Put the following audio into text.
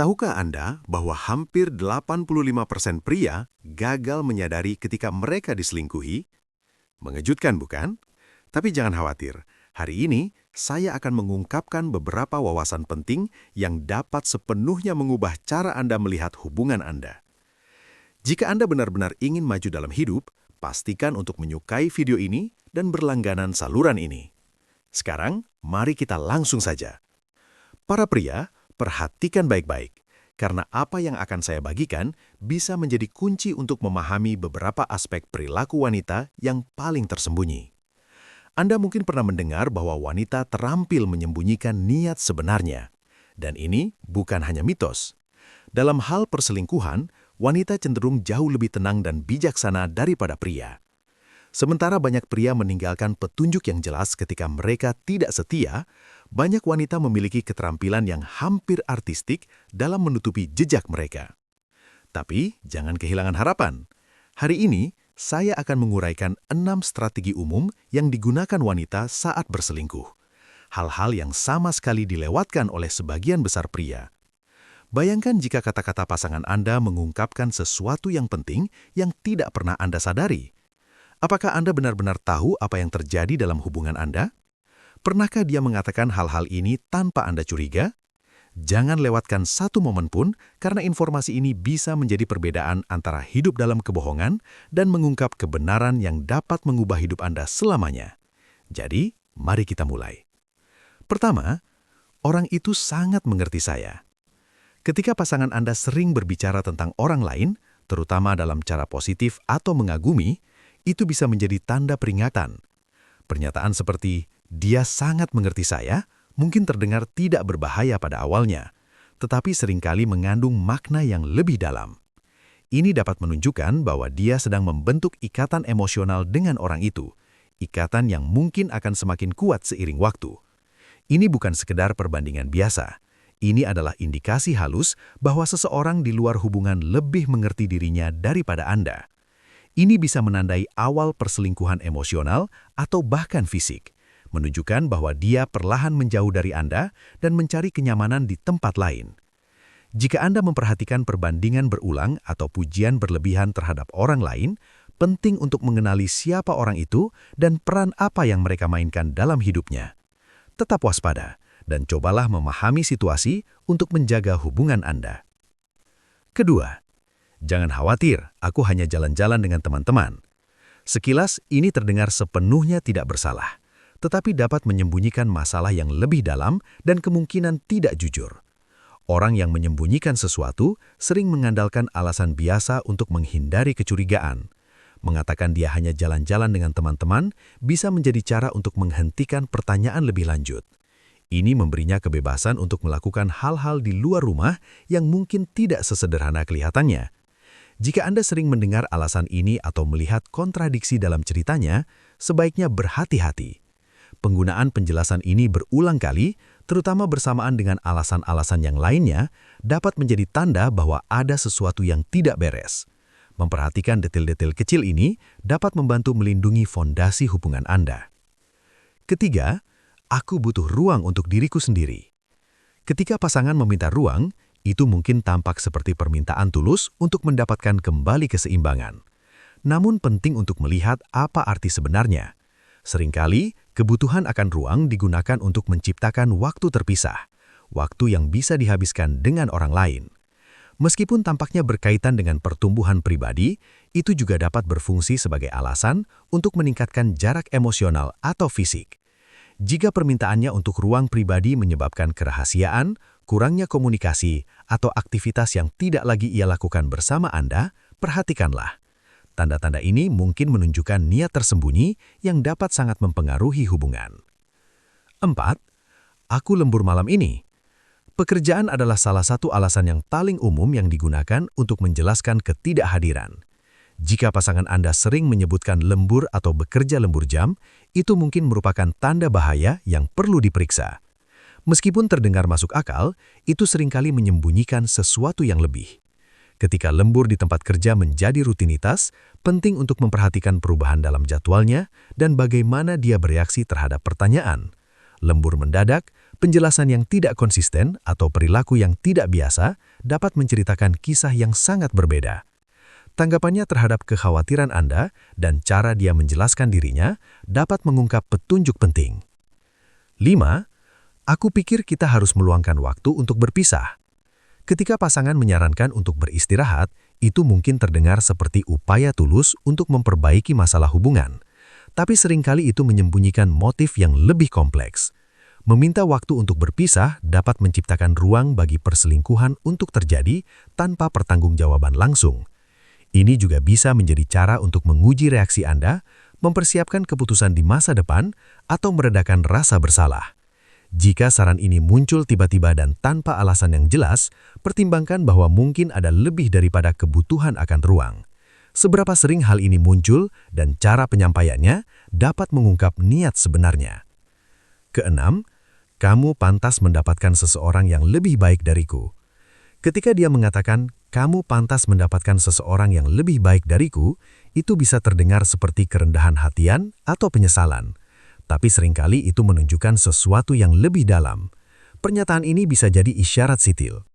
Tahukah Anda bahwa hampir 85% pria gagal menyadari ketika mereka diselingkuhi? Mengejutkan, bukan? Tapi jangan khawatir, hari ini saya akan mengungkapkan beberapa wawasan penting yang dapat sepenuhnya mengubah cara Anda melihat hubungan Anda. Jika Anda benar-benar ingin maju dalam hidup, pastikan untuk menyukai video ini dan berlangganan saluran ini. Sekarang, mari kita langsung saja. Para pria, perhatikan baik-baik, karena apa yang akan saya bagikan bisa menjadi kunci untuk memahami beberapa aspek perilaku wanita yang paling tersembunyi. Anda mungkin pernah mendengar bahwa wanita terampil menyembunyikan niat sebenarnya. Dan ini bukan hanya mitos. Dalam hal perselingkuhan, wanita cenderung jauh lebih tenang dan bijaksana daripada pria. Sementara banyak pria meninggalkan petunjuk yang jelas ketika mereka tidak setia, banyak wanita memiliki keterampilan yang hampir artistik dalam menutupi jejak mereka. Tapi jangan kehilangan harapan. Hari ini, saya akan menguraikan 6 strategi umum yang digunakan wanita saat berselingkuh. Hal-hal yang sama sekali dilewatkan oleh sebagian besar pria. Bayangkan jika kata-kata pasangan Anda mengungkapkan sesuatu yang penting yang tidak pernah Anda sadari. Apakah Anda benar-benar tahu apa yang terjadi dalam hubungan Anda? Pernahkah dia mengatakan hal-hal ini tanpa Anda curiga? Jangan lewatkan satu momen pun, karena informasi ini bisa menjadi perbedaan antara hidup dalam kebohongan dan mengungkap kebenaran yang dapat mengubah hidup Anda selamanya. Jadi, mari kita mulai. Pertama, orang itu sangat mengerti saya. Ketika pasangan Anda sering berbicara tentang orang lain, terutama dalam cara positif atau mengagumi, itu bisa menjadi tanda peringatan. Pernyataan seperti, "Dia sangat mengerti saya," mungkin terdengar tidak berbahaya pada awalnya, tetapi seringkali mengandung makna yang lebih dalam. Ini dapat menunjukkan bahwa dia sedang membentuk ikatan emosional dengan orang itu, ikatan yang mungkin akan semakin kuat seiring waktu. Ini bukan sekedar perbandingan biasa. Ini adalah indikasi halus bahwa seseorang di luar hubungan lebih mengerti dirinya daripada Anda. Ini bisa menandai awal perselingkuhan emosional atau bahkan fisik, menunjukkan bahwa dia perlahan menjauh dari Anda dan mencari kenyamanan di tempat lain. Jika Anda memperhatikan perbandingan berulang atau pujian berlebihan terhadap orang lain, penting untuk mengenali siapa orang itu dan peran apa yang mereka mainkan dalam hidupnya. Tetap waspada dan cobalah memahami situasi untuk menjaga hubungan Anda. Kedua, jangan khawatir, aku hanya jalan-jalan dengan teman-teman. Sekilas, ini terdengar sepenuhnya tidak bersalah, tetapi dapat menyembunyikan masalah yang lebih dalam dan kemungkinan tidak jujur. Orang yang menyembunyikan sesuatu sering mengandalkan alasan biasa untuk menghindari kecurigaan. Mengatakan dia hanya jalan-jalan dengan teman-teman bisa menjadi cara untuk menghentikan pertanyaan lebih lanjut. Ini memberinya kebebasan untuk melakukan hal-hal di luar rumah yang mungkin tidak sesederhana kelihatannya. Jika Anda sering mendengar alasan ini atau melihat kontradiksi dalam ceritanya, sebaiknya berhati-hati. Penggunaan penjelasan ini berulang kali, terutama bersamaan dengan alasan-alasan yang lainnya, dapat menjadi tanda bahwa ada sesuatu yang tidak beres. Memperhatikan detail-detail kecil ini dapat membantu melindungi fondasi hubungan Anda. Ketiga, aku butuh ruang untuk diriku sendiri. Ketika pasangan meminta ruang, itu mungkin tampak seperti permintaan tulus untuk mendapatkan kembali keseimbangan. Namun penting untuk melihat apa arti sebenarnya. Seringkali, kebutuhan akan ruang digunakan untuk menciptakan waktu terpisah, waktu yang bisa dihabiskan dengan orang lain. Meskipun tampaknya berkaitan dengan pertumbuhan pribadi, itu juga dapat berfungsi sebagai alasan untuk meningkatkan jarak emosional atau fisik. Jika permintaannya untuk ruang pribadi menyebabkan kerahasiaan, kurangnya komunikasi, atau aktivitas yang tidak lagi ia lakukan bersama Anda, perhatikanlah. Tanda-tanda ini mungkin menunjukkan niat tersembunyi yang dapat sangat mempengaruhi hubungan. 4. Aku lembur malam ini. Pekerjaan adalah salah satu alasan yang paling umum yang digunakan untuk menjelaskan ketidakhadiran. Jika pasangan Anda sering menyebutkan lembur atau bekerja lembur jam, itu mungkin merupakan tanda bahaya yang perlu diperiksa. Meskipun terdengar masuk akal, itu seringkali menyembunyikan sesuatu yang lebih. Ketika lembur di tempat kerja menjadi rutinitas, penting untuk memperhatikan perubahan dalam jadwalnya dan bagaimana dia bereaksi terhadap pertanyaan. Lembur mendadak, Penjelasan yang tidak konsisten atau perilaku yang tidak biasa dapat menceritakan kisah yang sangat berbeda. Tanggapannya terhadap kekhawatiran Anda dan cara dia menjelaskan dirinya dapat mengungkap petunjuk penting. 5. Aku pikir kita harus meluangkan waktu untuk berpisah. Ketika pasangan menyarankan untuk beristirahat, itu mungkin terdengar seperti upaya tulus untuk memperbaiki masalah hubungan. Tapi seringkali itu menyembunyikan motif yang lebih kompleks. Meminta waktu untuk berpisah dapat menciptakan ruang bagi perselingkuhan untuk terjadi tanpa pertanggungjawaban langsung. Ini juga bisa menjadi cara untuk menguji reaksi Anda, mempersiapkan keputusan di masa depan, atau meredakan rasa bersalah. Jika saran ini muncul tiba-tiba dan tanpa alasan yang jelas, pertimbangkan bahwa mungkin ada lebih daripada kebutuhan akan ruang. Seberapa sering hal ini muncul dan cara penyampaiannya dapat mengungkap niat sebenarnya. Keenam, kamu pantas mendapatkan seseorang yang lebih baik dariku. Ketika dia mengatakan, kamu pantas mendapatkan seseorang yang lebih baik dariku, itu bisa terdengar seperti kerendahan hatian atau penyesalan. Tapi seringkali itu menunjukkan sesuatu yang lebih dalam. Pernyataan ini bisa jadi isyarat sitil.